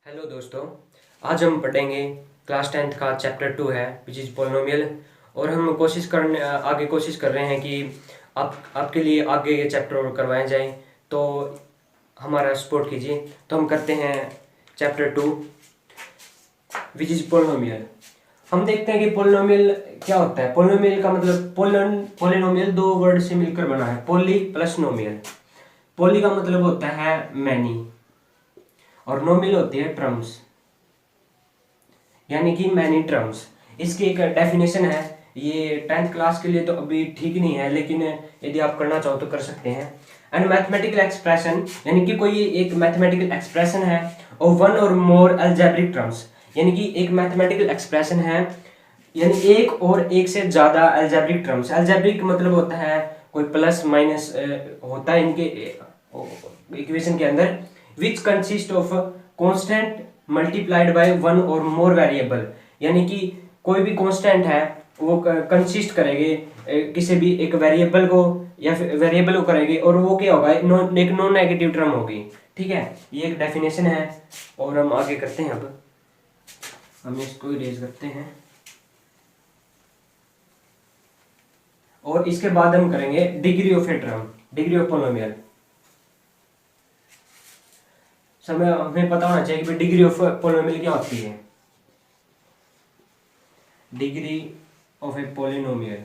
Hello दोस्तों, आज हम पढ़ेंगे क्लास 10th का चैप्टर 2 है विच इज़ पोलिनोमियल। और हम कोशिश कर रहे हैं कि आपके लिए आगे ये चैप्टर और करवाए जाएं, तो हमारा सपोर्ट कीजिए। तो हम करते हैं चैप्टर 2 विच इज़ पोलिनोमियल। हम देखते हैं कि पोलिनोमियल क्या होता है। पोलिनोमियल का मतलब पोलिनोमियल दो वर्ड से मिलकर बना है, पोली प्लस नोमियल। पोली का मतलब होता है मैनी और नोमियल होती है टर्म्स, यानी कि मैनी टर्म्स। इसकी एक डेफिनेशन है, ये 10th क्लास के लिए तो अभी ठीक नहीं है, लेकिन यदि आप करना चाहो तो कर सकते हैं। एंड मैथमेटिकल एक्सप्रेशन, यानी कि कोई एक मैथमेटिकल एक्सप्रेशन है और वन और मोर अलजेब्रिक टर्म्स, यानी कि एक मैथमेटिकल एक्सप्रेशन है यानी एक और एक से ज़्यादा अलजेब्रिक टर्म्स। अलजेब्रिक मतलब होता है कोई प्लस माइनस होता है इनके इक्वेशन के अंदर, which consist of constant multiplied by one और मोर वेरिएबल, यानी कि कोई भी कांस्टेंट है वो कंसिस्ट करेंगे किसी भी एक वेरिएबल को, या फिर वेरिएबल को करेंगे और वो क्या होगा, एक नॉन नेगेटिव टर्म होगी। ठीक है, ये एक डेफिनेशन है। और हम आगे करते हैं, अब हम इसको इरेज करते हैं और इसके बाद हम करेंगे degree of a term, degree of polynomial. समय हमें पता होना चाहिए कि डिग्री ऑफ पोलिनोमियल क्या होती है। Degree of A polynomial,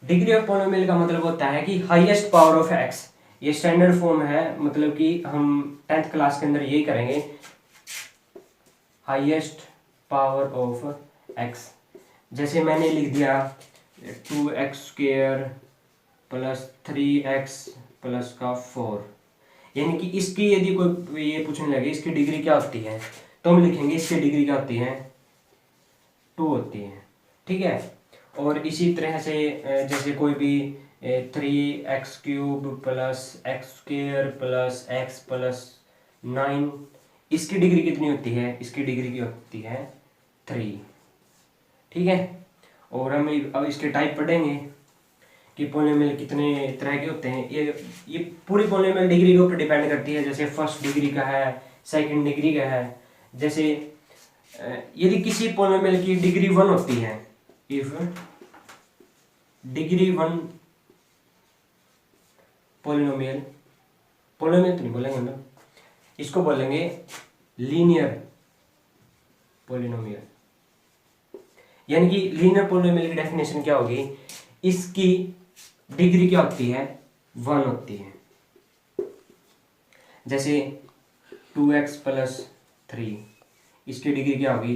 degree of polynomial का मतलब होता है कि हाईएस्ट पावर ऑफ एक्स। ये स्टैंडर्ड फॉर्म है, मतलब कि हम 10th क्लास के अंदर यही करेंगे, हाईएस्ट पावर ऑफ एक्स। जैसे मैंने लिख दिया 2x² प्लस 3x प्लस का 4, यानी कि इसकी यदि कोई ये पूछने लगे इसकी डिग्री क्या होती है, तो हम लिखेंगे इसकी डिग्री क्या होती है, 2 होती है। ठीक है, और इसी तरह से जैसे कोई भी 3x³ plus x² plus x plus 9, इसकी डिग्री कितनी होती है, इसकी डिग्री की होती है 3। ठीक है, और हम अब इसके टाइप पढ़ेंगे कि पोलिनोमियल कितने तरह के होते हैं। ये पूरी पोलिनोमियल डिग्री के ऊपर डिपेंड करती है। जैसे फर्स्ट डिग्री का है, सेकंड डिग्री का है। जैसे यदि किसी पोलिनोमियल की डिग्री 1 होती है, इफ डिग्री 1 पोलिनोमियल, पोलिनोमियल तो नहीं बोलेंगे हम लोग, इसको बोलेंगे लीनियर पोलिनोमियल। यानी कि लीनियर पोलिनोमियल की डेफिनेशन क्या होगी, इसकी डिग्री क्या होती है, 1 होती है। जैसे 2x प्लस 3, इसकी डिग्री क्या होगी,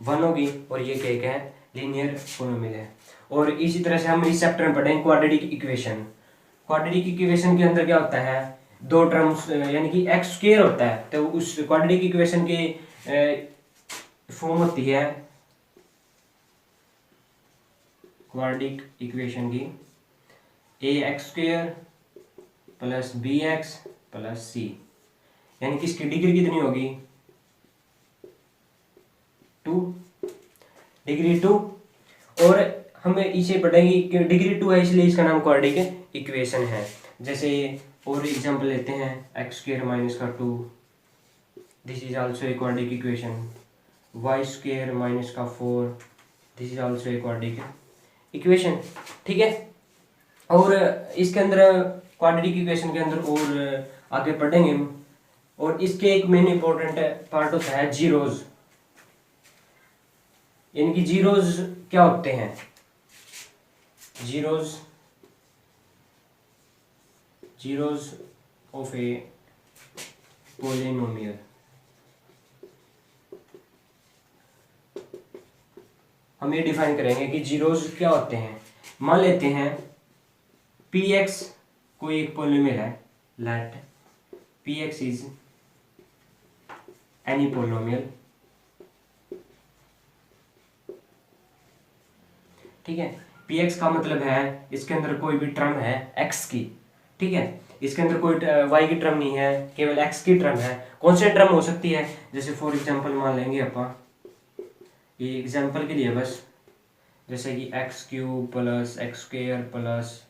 1 होगी, और ये क्या है, लीनियर पोलिनोमियल है। और इसी तरह से हम इस चैप्टर में पढ़ेंगे क्वाड्रेटिक इक्वेशन। क्वाड्रेटिक इक्वेशन के अंदर क्या होता है, दो टर्म्स यानी कि x² होता है, तो उस क्वाड्रेटिक इक्वेशन की फॉर्म होती है, क्वाड्रेटिक इक्वेशन की ax² plus bx plus c, यानी कि इसकी डिग्री कितनी होगी, 2, डिग्री 2। और हमें इसे पढ़ेंगे कि डिग्री 2 है इसलिए इसका नाम क्वाड्रेटिक इक्वेशन है। जैसे और एग्जांपल लेते हैं, x² माइनस का 2, this is also a quadratic equation. y² minus का 4, this is also a quadratic equation. ठीक है, और इसके अंदर क्वाड्रेटिक इक्वेशन के अंदर और आगे पढ़ेंगे हम। और इसके एक मेन इंपॉर्टेंट पार्ट होता है जीरोज, यानी कि जीरोज क्या होते हैं, जीरोज ऑफ ए पोलिनोमियल। हम ये डिफाइन करेंगे कि जीरोज क्या होते हैं। मान लेते हैं px कोई एक पोलिनोमियल है, let px is any polynomial. ठीक है, px का मतलब है इसके अंदर कोई भी टर्म है x की। ठीक है, इसके अंदर कोई y की टर्म नहीं है, केवल x की टर्म है। कौन सी टर्म हो सकती है, जैसे फॉर एग्जांपल मान लेंगे अपन, ये एग्जांपल के लिए बस, जैसे कि x³ plus x² plus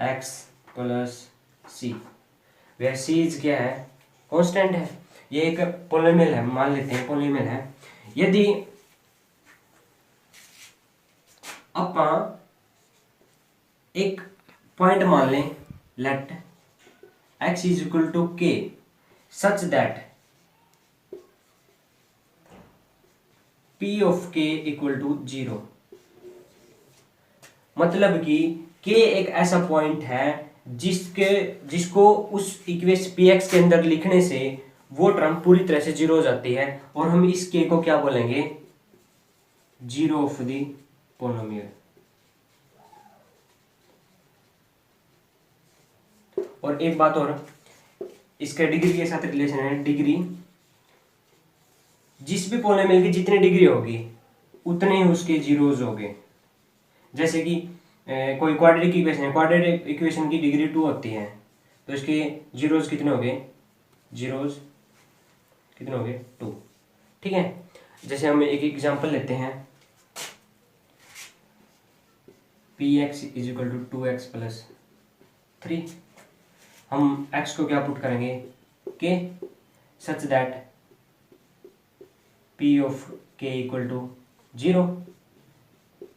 x plus c, where c is क्या है, कांस्टेंट है। ये एक पोलिनोमियल है, मान लेते हैं पोलिनोमियल है। यदि अपन एक पॉइंट मान लें, let x is equal to k such that p of k equal to 0, मतलब कि k एक ऐसा पॉइंट है जिसको उस इक्वेशन px के अंदर लिखने से वो टर्म पूरी तरह से जीरो हो जाती है, और हम इस k को क्या बोलेंगे, जीरो ऑफ द पोलिनोमियल। और एक बात और, इसका डिग्री के साथ रिलेशन है। डिग्री, जिस भी पोलिनोमियल की जितनी डिग्री होगी उतने ही उसके जीरोज होंगे। जैसे कि कोई क्वाड्रेटिक इक्वेशन है, क्वाड्रेटिक इक्वेशन की डिग्री 2 होती है, तो इसके जीरोज कितने होंगे, जीरोज कितने होंगे, 2। ठीक है, जैसे हम एक एग्जांपल लेते हैं, px is equal to 2x plus 3। हम x को क्या पुट करेंगे, k such that p of k equal to 0,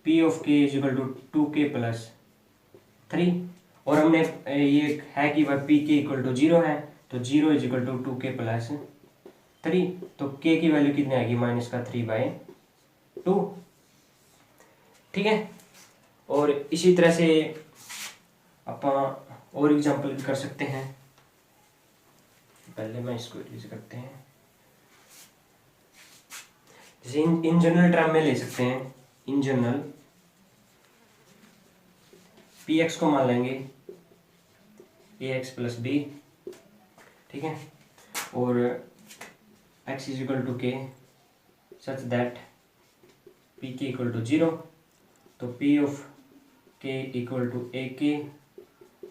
p of k is equal to 2k plus 3। और हमने ये है कि वह p k इक्वल टू 0 है, तो 0 is equal to 2k plus 3, तो k की वैल्यू कितनी आएगी, -3/2। ठीक है, और इसी तरह से अपन और एग्जांपल भी कर सकते हैं। पहले मैं इसको इरेज करते हैं। जैसे इन जनरल टर्म में ले सकते हैं, इन जनरल px को मान लेंगे ax प्लस b, ठीक है, और x is equal to k such that pk equal to 0, तो p of k equal to ak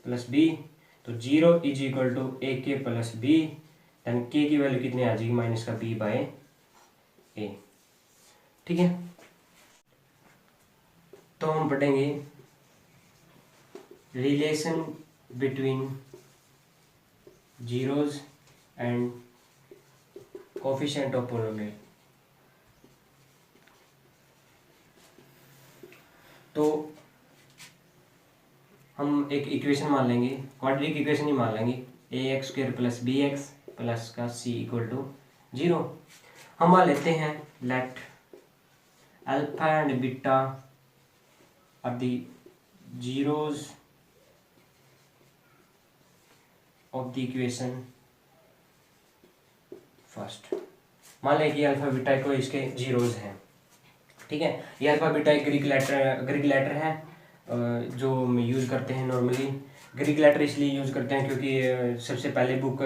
plus b, तो 0 is equal to ak plus b, then k की value कितनी आ जाएगी, -b/a। ठीक है, तो हम पढ़ेंगे relation between zeros and coefficient of polynomial. तो हम एक इक्वेशन मान लेंगे, क्वाड्रेटिक इक्वेशन ही मान लेंगे, ax² प्लस bx प्लस का c इक्वल टू 0। हम मान लेते हैं let alpha and beta are the zeros of the equation first. मान लें कि अल्फा बीटा को इसके जीरोज हैं। ठीक है, ये अल्फा बीटा एक ग्रीक लेटर है जो हम यूज़ करते हैं नॉर्मली। ग्रीक लेटर इसलिए यूज़ करते हैं क्योंकि सबसे पहले बुक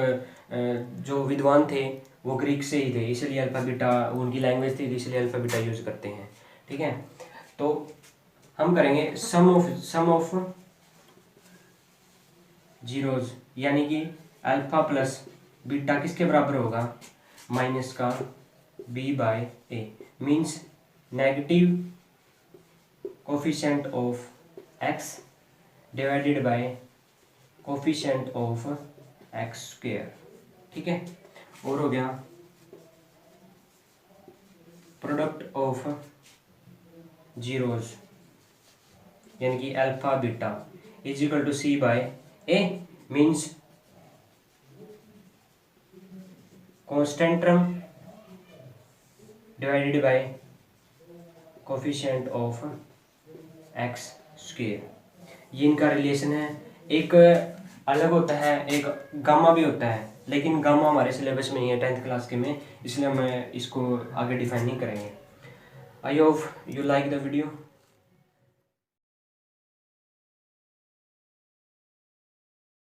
जो विद्वान थे वो ग्रीक से ही थे, इसलिए अल्फा बीटा उनकी लैंग्वेज थी, इसलिए अल्फा बीटा यूज़ करते हैं। ठीक है, तो हम करेंगे सम ऑफ जीरोज, यानी कि अल्फा प्लस बीटा किसके बराबर होगा, माइनस का b/a, means negative coefficient of x divided by coefficient of x²। ठीक है, और हो गया प्रोडक्ट ऑफ जीरोज, यानी कि alpha beta is equal to c/a, means constant term divided by coefficient of x²। ये इनका रिलेशन है। एक अलग होता है, एक गामा भी होता है, लेकिन गामा हमारे सिलेबस में नहीं है 10th क्लास के में, इसलिए हम इसको आगे डिफाइन नहीं करेंगे। I hope you like the video.